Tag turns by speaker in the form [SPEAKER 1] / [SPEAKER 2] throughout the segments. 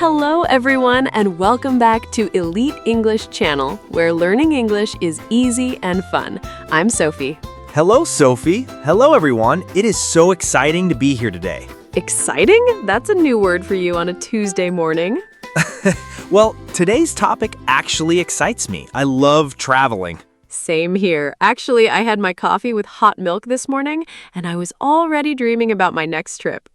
[SPEAKER 1] Hello everyone and welcome back to Elite English Channel, where learning English is easy and fun. I'm Sophie.
[SPEAKER 2] Hello, Sophie. Hello, everyone. It is so exciting to be here today.
[SPEAKER 1] Exciting? That's a new word for you on a Tuesday morning.
[SPEAKER 2] Well, today's topic actually excites me. I love traveling.
[SPEAKER 1] Same here. Actually, I had my coffee with hot milk this morning, and I was already dreaming about my next trip.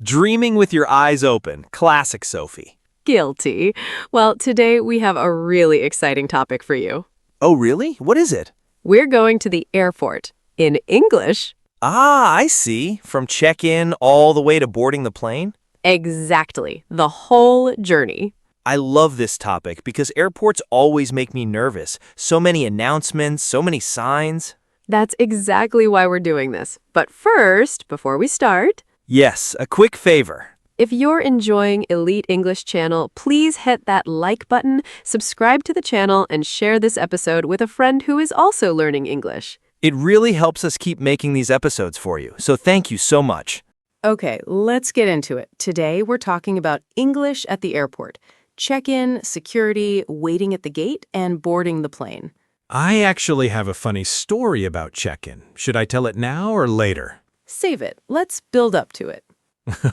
[SPEAKER 2] Dreaming with your eyes open. Classic, Sophie.
[SPEAKER 1] Guilty. Well, today we have a really exciting topic for you.
[SPEAKER 2] Oh, really? What is it?
[SPEAKER 1] We're going to the airport. In English.
[SPEAKER 2] Ah, I see. From check-in all the way to boarding the plane?
[SPEAKER 1] Exactly. The whole journey.
[SPEAKER 2] I love this topic because airports always make me nervous. So many announcements, so many signs.
[SPEAKER 1] That's exactly why we're doing this. But first, before we start,
[SPEAKER 2] Yes, a quick favor.
[SPEAKER 1] if you're enjoying Elite English Channel, please hit that like button, subscribe to the channel, and share this episode with a friend who is also learning English.
[SPEAKER 2] It really helps us keep making these episodes for you, so thank you so much.
[SPEAKER 1] Okay, let's get into it. Today, we're talking about English at the airport. Check-in, security, waiting at the gate, and boarding the plane.
[SPEAKER 3] I actually have a funny story about check-in. Should I tell it now or later?
[SPEAKER 1] Save it. Let's build up to it.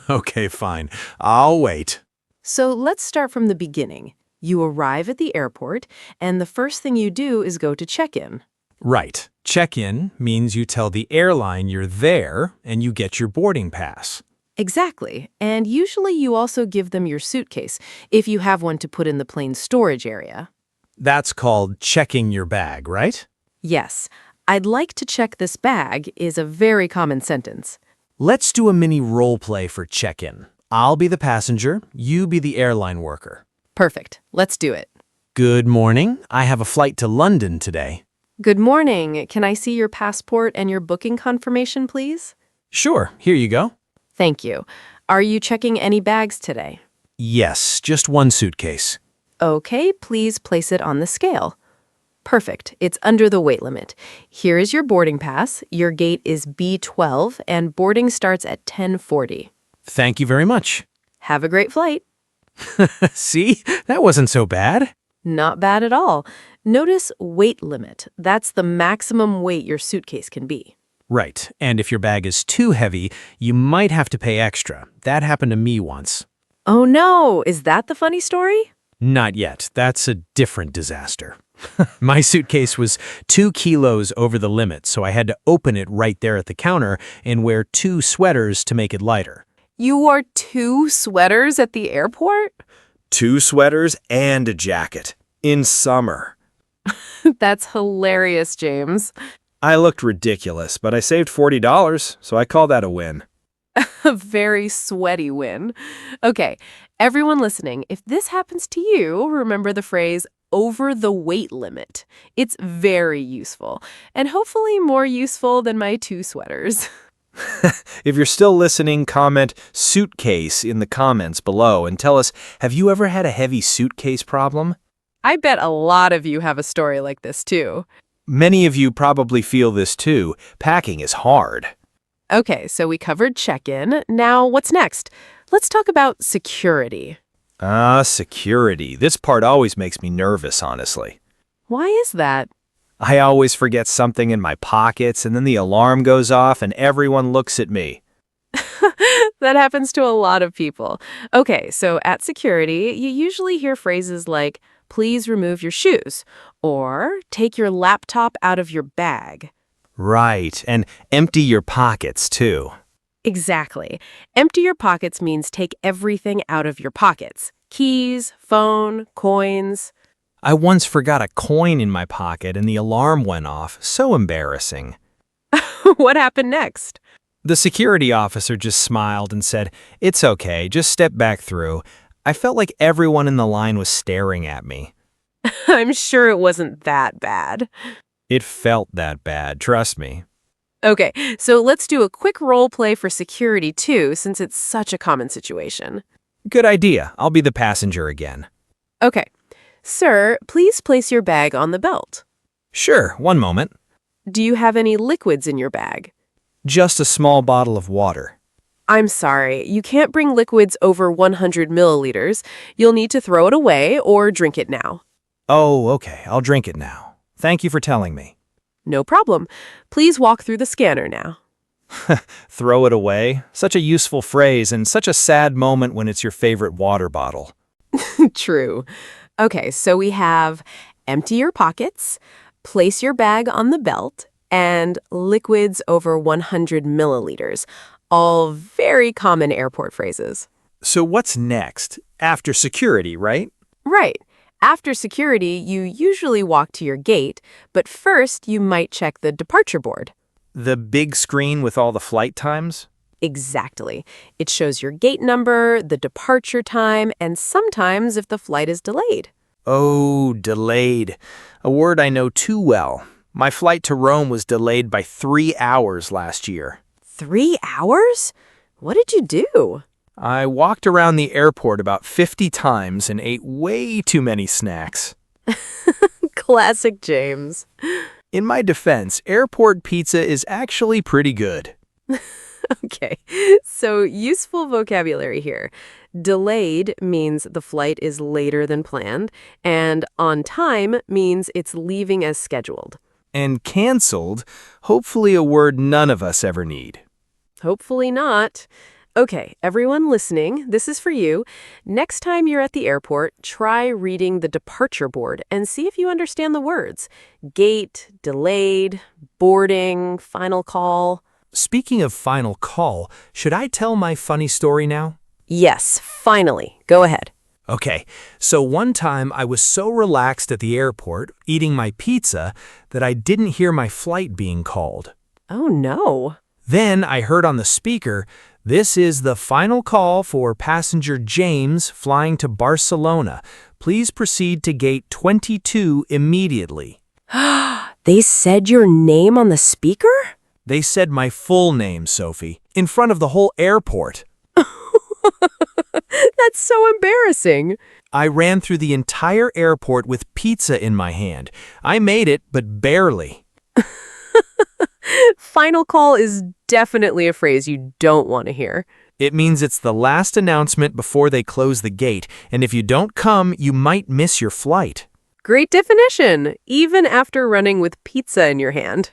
[SPEAKER 3] Okay, fine. I'll wait.
[SPEAKER 1] So let's start from the beginning. You arrive at the airport, and the first thing you do is go to check-in.
[SPEAKER 3] Right. Check-in means you tell the airline you're there and you get your boarding pass.
[SPEAKER 1] Exactly. And usually you also give them your suitcase, if you have one to put in the plane's storage area.
[SPEAKER 3] That's called checking your bag, right?
[SPEAKER 1] Yes. I'd like to check this bag is a very common sentence.
[SPEAKER 3] Let's do a mini role play for check-in. I'll be the passenger, you be the airline worker.
[SPEAKER 1] Perfect. Let's do it.
[SPEAKER 3] Good morning. I have a flight to London today.
[SPEAKER 1] Good morning. Can I see your passport and your booking confirmation, please?
[SPEAKER 3] Sure, here you go.
[SPEAKER 1] Thank you. Are you checking any bags today?
[SPEAKER 3] Yes, just one suitcase.
[SPEAKER 1] Okay, please place it on the scale. Perfect. It's under the weight limit. Here is your boarding pass. Your gate is B12, and boarding starts at 10:40.
[SPEAKER 3] Thank you very much.
[SPEAKER 1] Have a great flight.
[SPEAKER 3] See, that wasn't so bad.
[SPEAKER 1] Not bad at all. Notice weight limit. That's the maximum weight your suitcase can be.
[SPEAKER 3] Right, and if your bag is too heavy, you might have to pay extra. That happened to me once.
[SPEAKER 1] Oh no, is that the funny story?
[SPEAKER 3] Not yet. That's a different disaster. My suitcase was 2 kilos over the limit, so I had to open it right there at the counter and wear 2 sweaters to make it lighter.
[SPEAKER 1] You wore 2 sweaters at the airport?
[SPEAKER 2] 2 sweaters and a jacket. In summer.
[SPEAKER 1] That's hilarious, James.
[SPEAKER 2] I looked ridiculous, but I saved $40, so I call that a win.
[SPEAKER 1] A very sweaty win. Okay, everyone listening, if this happens to you, remember the phrase over the weight limit. It's very useful, and hopefully more useful than my 2 sweaters.
[SPEAKER 2] If you're still listening, comment suitcase in the comments below and tell us, have you ever had a heavy suitcase problem?
[SPEAKER 1] I bet a lot of you have a story like this too.
[SPEAKER 2] Many of you probably feel this too. Packing is hard.
[SPEAKER 1] Okay, so we covered check-in. Now, what's next? Let's talk about security.
[SPEAKER 2] Security. This part always makes me nervous, honestly.
[SPEAKER 1] Why is that?
[SPEAKER 2] I always forget something in my pockets, and then the alarm goes off and everyone looks at me.
[SPEAKER 1] That happens to a lot of people. Okay, so at security, you usually hear phrases like, please remove your shoes, or take your laptop out of your bag.
[SPEAKER 2] Right, and empty your pockets, too.
[SPEAKER 1] Exactly. Empty your pockets means take everything out of your pockets. Keys, phone, coins.
[SPEAKER 2] I once forgot a coin in my pocket and the alarm went off. So embarrassing.
[SPEAKER 1] What happened next?
[SPEAKER 2] The security officer just smiled and said, "It's okay, just step back through." I felt like everyone in the line was staring at me.
[SPEAKER 1] I'm sure it wasn't that bad.
[SPEAKER 2] It felt that bad, trust me.
[SPEAKER 1] Okay, so let's do a quick role play for security too, since it's such a common situation.
[SPEAKER 2] Good idea. I'll be the passenger again.
[SPEAKER 1] Okay. Sir, please place your bag on the belt.
[SPEAKER 2] Sure, one moment.
[SPEAKER 1] Do you have any liquids in your bag?
[SPEAKER 2] Just a small bottle of water.
[SPEAKER 1] I'm sorry, you can't bring liquids over 100 milliliters. You'll need to throw it away or drink it now.
[SPEAKER 2] Oh, okay, I'll drink it now. Thank you for telling me.
[SPEAKER 1] No problem. Please walk through the scanner now.
[SPEAKER 2] Throw it away? Such a useful phrase and such a sad moment when it's your favorite water bottle.
[SPEAKER 1] True. Okay, so we have empty your pockets, place your bag on the belt, and liquids over 100 milliliters. All very common airport phrases.
[SPEAKER 2] So what's next? After security, right?
[SPEAKER 1] Right. After security, you usually walk to your gate, but first you might check the departure board.
[SPEAKER 2] The big screen with all the flight times?
[SPEAKER 1] Exactly. It shows your gate number, the departure time, and sometimes if the flight is delayed.
[SPEAKER 2] Oh, delayed. A word I know too well. My flight to Rome was delayed by 3 hours last year.
[SPEAKER 1] 3 hours? What did you do?
[SPEAKER 2] I walked around the airport about 50 times and ate way too many snacks.
[SPEAKER 1] Classic James.
[SPEAKER 2] In my defense, airport pizza is actually pretty good.
[SPEAKER 1] Okay, so useful vocabulary here. Delayed means the flight is later than planned, and on time means it's leaving as scheduled.
[SPEAKER 2] And canceled, hopefully a word none of us ever need.
[SPEAKER 1] Hopefully not. Okay, everyone listening, this is for you. Next time you're at the airport, try reading the departure board and see if you understand the words. Gate, delayed, boarding, final call.
[SPEAKER 3] Speaking of final call, should I tell my funny story now?
[SPEAKER 1] Yes, finally. Go ahead.
[SPEAKER 3] Okay, so one time I was so relaxed at the airport, eating my pizza, that I didn't hear my flight being called.
[SPEAKER 1] Oh, no.
[SPEAKER 3] Then I heard on the speaker, "This is the final call for passenger James flying to Barcelona. Please proceed to gate 22 immediately."
[SPEAKER 1] They said your name on the speaker?
[SPEAKER 3] They said my full name, Sophie, in front of the whole airport.
[SPEAKER 1] That's so embarrassing.
[SPEAKER 3] I ran through the entire airport with pizza in my hand. I made it, but barely.
[SPEAKER 1] Final call is definitely a phrase you don't want to hear.
[SPEAKER 3] It means it's the last announcement before they close the gate, and if you don't come, you might miss your flight.
[SPEAKER 1] Great definition, even after running with pizza in your hand.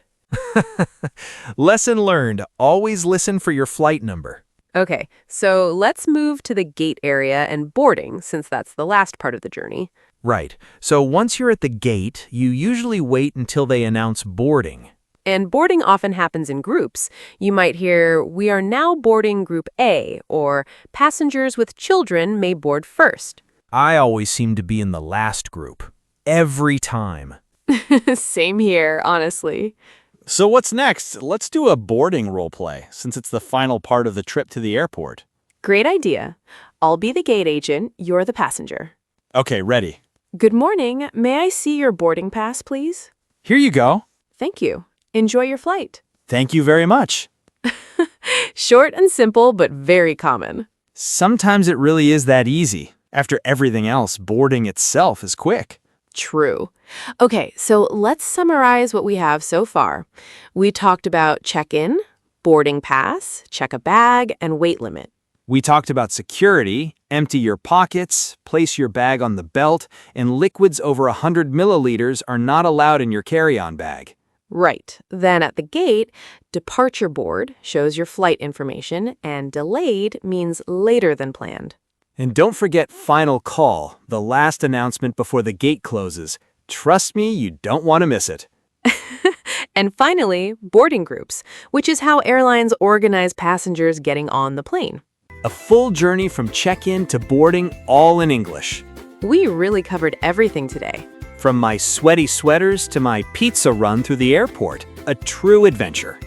[SPEAKER 3] Lesson learned, always listen for your flight number.
[SPEAKER 1] Okay, so let's move to the gate area and boarding, since that's the last part of the journey.
[SPEAKER 3] Right. So once you're at the gate, you usually wait until they announce boarding.
[SPEAKER 1] And boarding often happens in groups. You might hear, "We are now boarding Group A," or "Passengers with children may board first."
[SPEAKER 3] I always seem to be in the last group. Every time.
[SPEAKER 1] Same here, honestly.
[SPEAKER 4] So what's next? Let's do a boarding role play, since it's the final part of the trip to the airport.
[SPEAKER 1] Great idea. I'll be the gate agent, you're the passenger.
[SPEAKER 4] Okay, ready.
[SPEAKER 1] Good morning. May I see your boarding pass, please?
[SPEAKER 4] Here you go.
[SPEAKER 1] Thank you. Enjoy your flight.
[SPEAKER 4] Thank you very much.
[SPEAKER 1] Short and simple, but very common.
[SPEAKER 4] Sometimes it really is that easy. After everything else, boarding itself is quick.
[SPEAKER 1] True. Okay, so let's summarize what we have so far. We talked about check-in, boarding pass, check a bag, and weight limit.
[SPEAKER 2] We talked about security, empty your pockets, place your bag on the belt, and liquids over 100 milliliters are not allowed in your carry-on bag.
[SPEAKER 1] Right. Then at the gate, departure board shows your flight information, and delayed means later than planned.
[SPEAKER 2] And don't forget final call, the last announcement before the gate closes. Trust me, you don't want to miss it.
[SPEAKER 1] And finally, boarding groups, which is how airlines organize passengers getting on the plane.
[SPEAKER 2] A full journey from check-in to boarding, all in English.
[SPEAKER 1] We really covered everything today.
[SPEAKER 2] From my sweaty sweaters to my pizza run through the airport. A true adventure.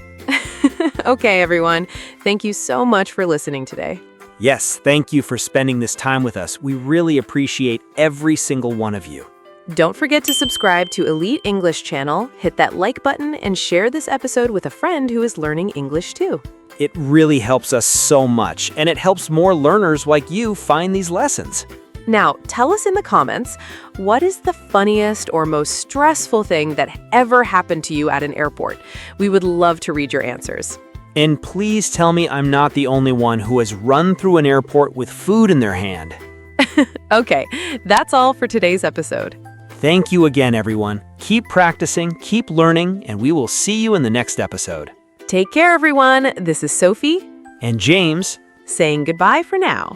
[SPEAKER 1] Okay, everyone. Thank you so much for listening today.
[SPEAKER 2] Yes, thank you for spending this time with us. We really appreciate every single one of you.
[SPEAKER 1] Don't forget to subscribe to Elite English channel, hit that like button, and share this episode with a friend who is learning English too.
[SPEAKER 2] It really helps us so much, and it helps more learners like you find these lessons.
[SPEAKER 1] Now, tell us in the comments, what is the funniest or most stressful thing that ever happened to you at an airport? We would love to read your answers.
[SPEAKER 2] And please tell me I'm not the only one who has run through an airport with food in their hand.
[SPEAKER 1] Okay, that's all for today's episode.
[SPEAKER 2] Thank you again, everyone. Keep practicing, keep learning, and we will see you in the next episode.
[SPEAKER 1] Take care, everyone. This is Sophie
[SPEAKER 2] And James,
[SPEAKER 1] saying goodbye for now.